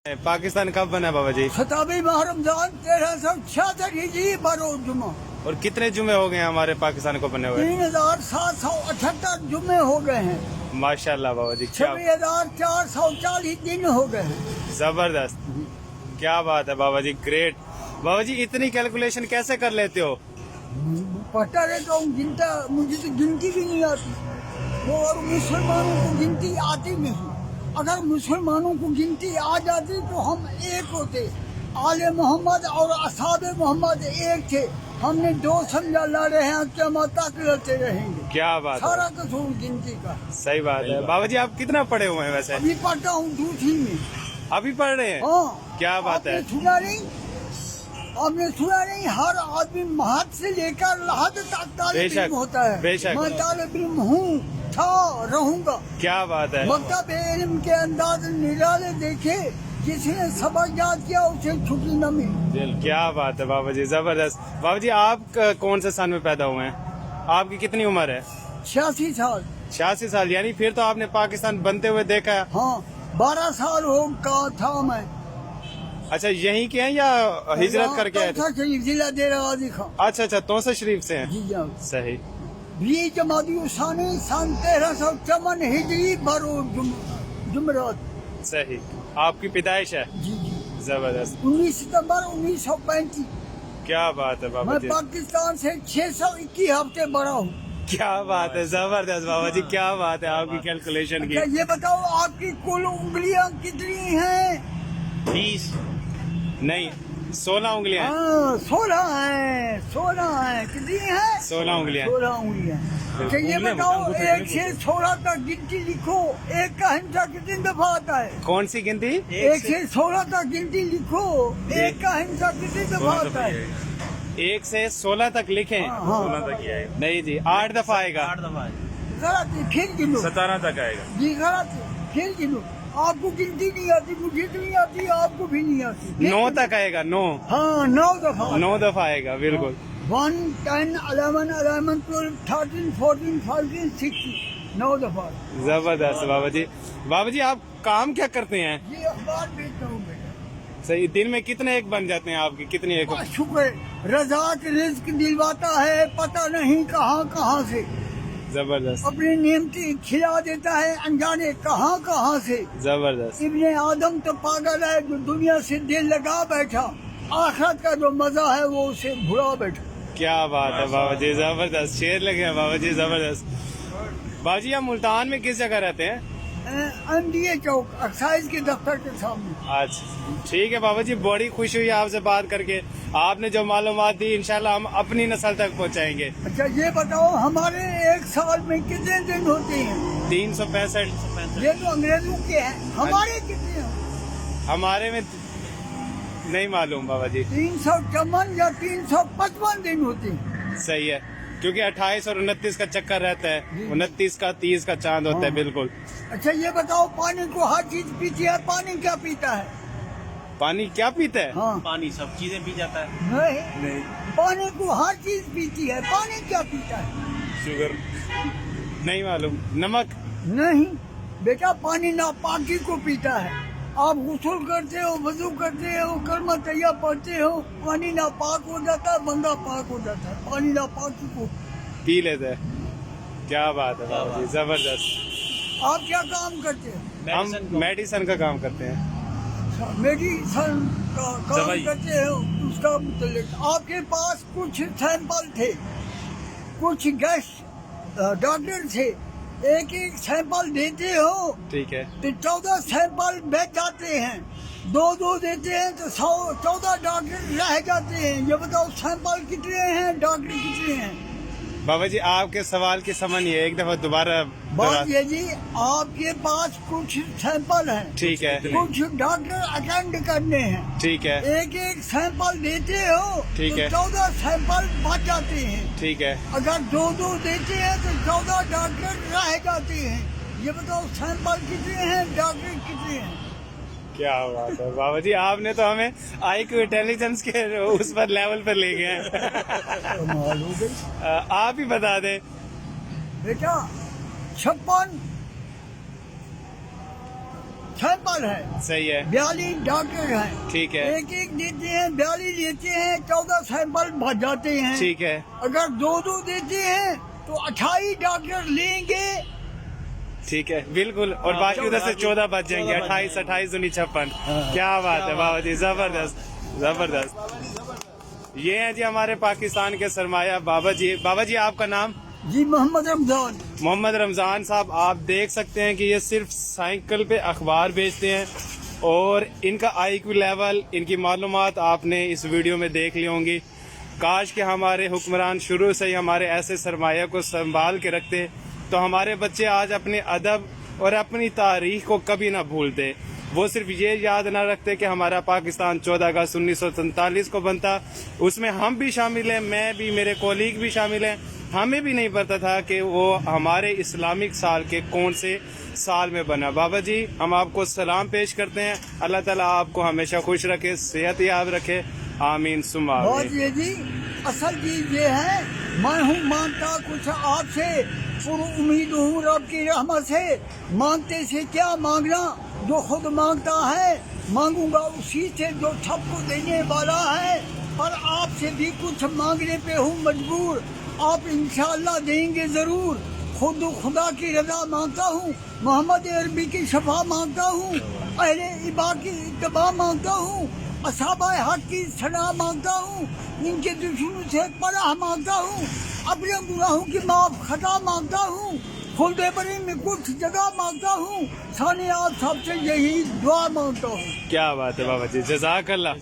पाकिस्तान कब बना बाबा जी? 27 माह रमजान 1366 हिजरी बरोज जुमा। और कितने जुमे हो गए हैं हमारे पाकिस्तान को बने हुए? 3778 जुमे हो गए हैं। माशाल्लाह बाबा जी, क्या 26,440 दिन हो गए हैं। जबरदस्त, क्या बात है बाबा जी, ग्रेट। बाबा जी इतनी कैलकुलेशन कैसे कर लेते हो? पढ़ता रहता हूँ, गिनता, मुझे तो गिनती भी नहीं आती। वो और मुसलमानों को गिनती आती नहीं। अगर मुसलमानों को गिनती आ जाती तो हम एक होते। आले मोहम्मद और असहाबे मोहम्मद एक थे। हमने दो समझा ला रहे हैं, क़यामत तक लड़ते रहेंगे। क्या बात है, सारा कसूर गिनती का। सही बात है। बाबा जी आप कितना पढ़े हुए हैं वैसे? अभी पढ़ता हूँ दूसरी में। अभी पढ़ रहे हैं? हाँ, क्या बात है। आपने सुना नहीं, हर आदमी महद से लेकर लहद तक तालिब इल्म होता है। बेशक। मैं तालिब इल्म हूँ, था, रहूंगा। क्या बात है। मकतब इल्म के अंदाज निराले देखे, जिसने सबक याद किया उसे छुट्टी न मिली। क्या बात है बाबा जी, जबरदस्त। बाबा जी आप कौन से सन में पैदा हुए हैं? आपकी कितनी उम्र है? 86 साल। 86 साल, यानी फिर तो आपने पाकिस्तान बनते हुए देखा है। हाँ, 12 साल हो का था मैं। अच्छा, यहीं के हैं या हिजरत करके आए थे? तौसा शरीफ, जिला देरा गाजी खां। अच्छा अच्छा, तौसा शरीफ से हैं। जी हाँ। सही। 20 जमादी उसानी सन 1354 हिजरी बरोज जुमरात। सही, आपकी पैदाइश है। जी जी। जबरदस्त, 19 सितंबर 1935। क्या बात है बाबा मैं जी, पाकिस्तान से 621 हफ्ते बड़ा हूँ। क्या बात है, जबरदस्त बाबा जी, क्या बात है आपकी कैलकुलेशन अच्छा, की। ये बताओ आपकी कुल उंगलियां कितनी हैं? 20 नहीं, 16 उंगलियां हैं। हाँ, 16 हैं। 16 हैं। कितनी हैं? 16 उंगलियां। 16 उंगलियां। अच्छा, ये बताओ 1 से 16 तक गिनती लिखो। एक का हिंसा कितनी दफा आता है? कौन सी गिनती? 1 से 16 तक गिनती लिखो। एक का हिंसा कितनी दफा आता है? 1 से 16 तक लिखें। हाँ, हाँ। 16 तक ही आएगा। नहीं जी, 8 दफा आएगा। 8 दफा गलत है, फिर गिनो। 17 तक आएगा। जी गलत है, फिर गिनो। आपको गिनती नहीं आती, मुझे तो नहीं आती, आपको भी नहीं आती। 9 तक आएगा। 9 हाँ, 9 दफा। 9 दफा आएगा, बिल्कुल। 1, 10, 11, 11, 12, 13, 14, 15, 16, 9 दफा। जबरदस्त बाबा जी। बाबा जी आप काम क्या करते हैं? ये अखबार बेचता हूँ बेटा। सही, दिन में कितने एक बन जाते हैं आपकी? कितनी एक? बस शुक्र, रज़ाक रिज़्क दिलवाता है, पता नहीं कहाँ कहाँ से। जबरदस्त, अपनी नेमती खिला देता है, अनजाने कहाँ कहाँ से। जबरदस्त, इब्ने आदम तो पागल है जो दुनिया से दिल लगा बैठा, आखिरत का जो मजा है वो उसे भुला बैठा। क्या बात है बाबा जी, जबरदस्त, शेर लगे हैं बाबा जी, जबरदस्त। बाबा जी आप मुल्तान में किस जगह रहते हैं? MDA चौक, एक्साइज के दफ्तर के सामने। अच्छा ठीक है बाबा जी, बड़ी खुशी हुई आपसे बात करके। आपने जो मालूमात दी इंशाल्लाह हम अपनी नस्ल तक पहुंचाएंगे। अच्छा, ये बताओ हमारे एक साल में कितने दिन होते हैं? 365। ये तो अंग्रेजों के हैं, हमारे कितने हैं? हमारे में नहीं मालूम बाबा जी। 354 या 355 दिन होते हैं। सही है, क्योंकि 28 और 29 का चक्कर रहता है, 29 का 30 का चांद होता है। बिल्कुल। अच्छा, ये बताओ पानी को हर चीज पीती है, पानी क्या पीता है? पानी क्या पीता है? हाँ, पानी सब चीजें पी जाता है। नहीं, पानी को हर चीज पीती है, पानी क्या पीता है? शुगर नहीं मालूम। नमक? नहीं बेटा, पानी नापाकी को पीता है। आप गुस्ल करते हो, वजू करते हो, कलमा तैया पढ़ते हो, पानी नापाक हो जाता है, बंदा पाक हो जाता है। पानी नापाकी को पी लेते हैं। क्या बात है बाबा जी, जबरदस्त। आप क्या काम करते हो? हम मेडिसिन का काम करते हैं। मेडिसन का काम दवाई। करते हो, उसका मुतल्लिक आपके पास कुछ सैंपल थे, कुछ गेस्ट डॉक्टर थे, एक एक सैंपल देते हो ठीक है। तो 14 सैंपल बेच जाते हैं, 2 देते हैं तो 14 डॉक्टर रह जाते हैं। ये बताओ सैंपल कितने हैं, डॉक्टर कितने हैं? बाबा जी आपके सवाल की समझ नहीं है, एक दफा दोबारा बात ये जी, आपके पास कुछ सैंपल हैं, ठीक है। कुछ डॉक्टर अटेंड करने हैं, ठीक है। एक एक सैंपल देते हो ठीक तो है। 14 सैंपल बच जाते हैं। ठीक है। अगर 2 देते हैं तो 14 डॉक्टर रह जाते हैं। ये बताओ सैंपल कितने हैं, डॉक्टर कितने हैं? क्या बात है बाबा जी, आपने तो हमें IQ इंटेलिजेंस के उस पर लेवल पर ले गए हैं। कमाल हो गई आप ही बता दें। बेटा। 56 सैंपल है, सही है, 42 डॉक्टर हैं, ठीक है, एक एक देते हैं, 42 लेते हैं, 14 सैंपल भर जाते हैं। ठीक है, अगर दो दो देते हैं तो 28 डॉक्टर लेंगे। ठीक है, बिल्कुल। और बाकी उधर से 14 बच जाएंगे, 28 28 दूनी 56। क्या बात है बाबा जी, जबरदस्त जबरदस्त। ये है जी हमारे पाकिस्तान के सरमाया बाबा जी। बाबा जी आपका नाम? जी मोहम्मद रमजान। मोहम्मद रमजान साहब, आप देख सकते हैं कि ये सिर्फ साइकिल पे अखबार बेचते हैं और इनका IQ लेवल, इनकी मालूमात आपने इस वीडियो में देख ली होंगी। काश कि हमारे हुक्मरान शुरू से ही हमारे ऐसे सरमाया को संभाल के रखते तो हमारे बच्चे आज अपने अदब और अपनी तारीख को कभी ना भूलते। वो सिर्फ ये याद ना रखते कि हमारा पाकिस्तान 14 अगस्त 1947 को बनता, उसमें हम भी शामिल हैं, मैं भी, मेरे कोलीग भी शामिल हैं। हमें भी नहीं पता था कि वो हमारे इस्लामिक साल के कौन से साल में बना। बाबा जी हम आपको सलाम पेश करते हैं, अल्लाह ताला आपको हमेशा खुश रखे, सेहत याब रखे, आमीन सुम्मा बहुत आमीन। ये जी असल चीज ये है, मैं हूँ मांगता कुछ आपसे, उम्मीद हूँ रब की रहमत से। मांगते से क्या मांगना, जो खुद मांगता है मांगूंगा उसी से जो सबको देने वाला है। पर आपसे भी कुछ मांगने पे हूँ मजबूर, आप इंशाअल्लाह देंगे जरूर। खुद खुदा की रजा मांगता हूँ, मोहम्मद अरबी की शफा मांगता हूँ, अहले इबा की इत्तबा मांगता हूँ, असहाबा हक की सना मांगता हूँ, इनके दुश्मनों से पनाह मांगता हूँ, अपने गुनाहों की माफ खता मांगता हूँ, खुल्दे बरी में कुछ जगह मांगता हूँ। साने आप सबसे यही दुआ मांगता हूँ। क्या बात है बाबा जी, जज़ाकल्लाह।